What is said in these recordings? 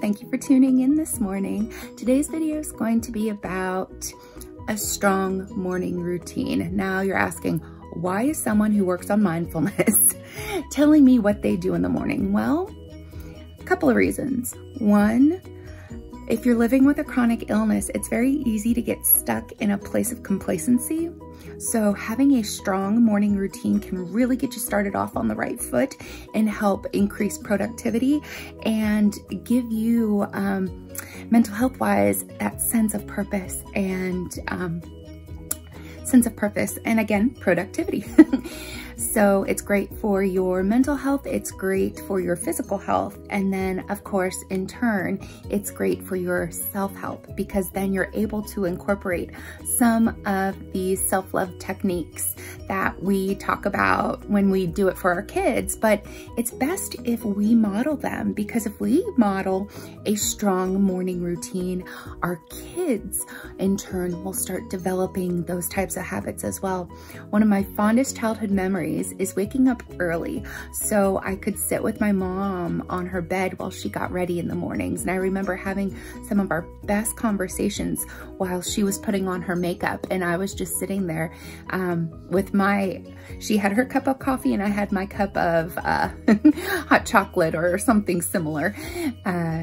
Thank you for tuning in this morning. Today's video is going to be about a strong morning routine. Now you're asking, why is someone who works on mindfulness telling me what they do in the morning? Well, a couple of reasons. One, if you're living with a chronic illness, it's very easy to get stuck in a place of complacency. So having a strong morning routine can really get you started off on the right foot and help increase productivity and give you, mental health wise, that sense of purpose and again, productivity. So it's great for your mental health, it's great for your physical health, and then of course, in turn, it's great for your self-help because then you're able to incorporate some of these self-love techniques that we talk about when we do it for our kids, but it's best if we model them, because if we model a strong morning routine, our kids in turn will start developing those types of habits as well. One of my fondest childhood memories is waking up early so I could sit with my mom on her bed while she got ready in the mornings. And I remember having some of our best conversations while she was putting on her makeup and I was just sitting there with she had her cup of coffee and I had my cup of hot chocolate or something similar,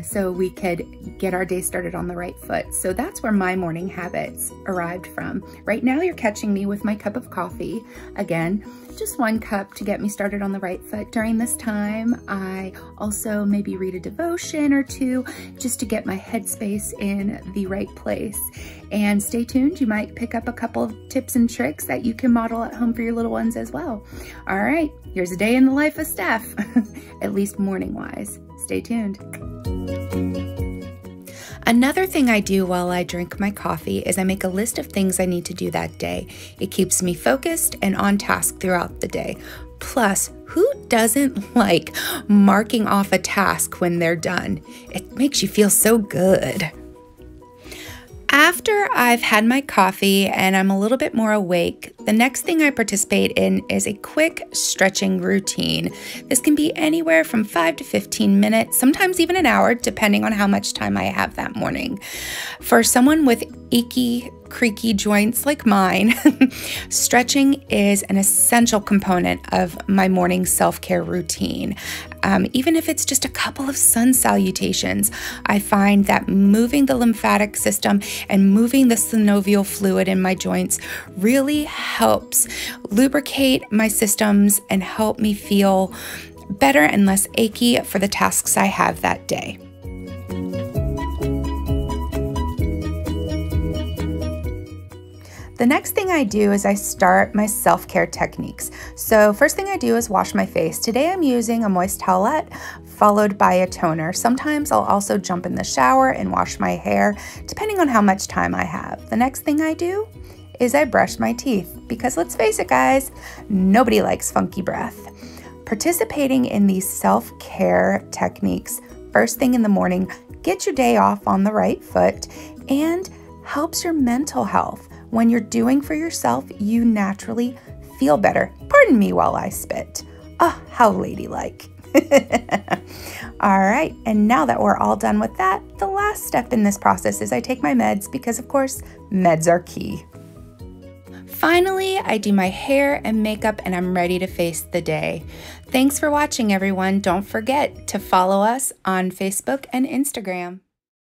so we could get our day started on the right foot. So that's where my morning habits arrived from. Right now you're catching me with my cup of coffee. Again, just one cup to get me started on the right foot. During this time, I also maybe read a devotion or two just to get my headspace in the right place. And stay tuned, you might pick up a couple of tips and tricks that you can model at home for your little ones as well. All right, here's a day in the life of Steph, at least morning-wise. Stay tuned. Another thing I do while I drink my coffee is I make a list of things I need to do that day. It keeps me focused and on task throughout the day. Plus, who doesn't like marking off a task when they're done? It makes you feel so good. After I've had my coffee and I'm a little bit more awake, the next thing I participate in is a quick stretching routine. This can be anywhere from 5 to 15 minutes, sometimes even an hour, depending on how much time I have that morning. For someone with achy, creaky joints like mine, stretching is an essential component of my morning self-care routine. Even if it's just a couple of sun salutations, I find that moving the lymphatic system and moving the synovial fluid in my joints really helps lubricate my systems and help me feel better and less achy for the tasks I have that day. The next thing I do is I start my self-care techniques. So first thing I do is wash my face. Today I'm using a moist towelette followed by a toner. Sometimes I'll also jump in the shower and wash my hair, depending on how much time I have. The next thing I do is I brush my teeth, because let's face it guys, nobody likes funky breath. Participating in these self-care techniques first thing in the morning gets your day off on the right foot and helps your mental health. When you're doing for yourself, you naturally feel better. Pardon me while I spit. Oh, how ladylike. All right, and now that we're all done with that, the last step in this process is I take my meds because, of course, meds are key. Finally, I do my hair and makeup and I'm ready to face the day. Thanks for watching, everyone. Don't forget to follow us on Facebook and Instagram.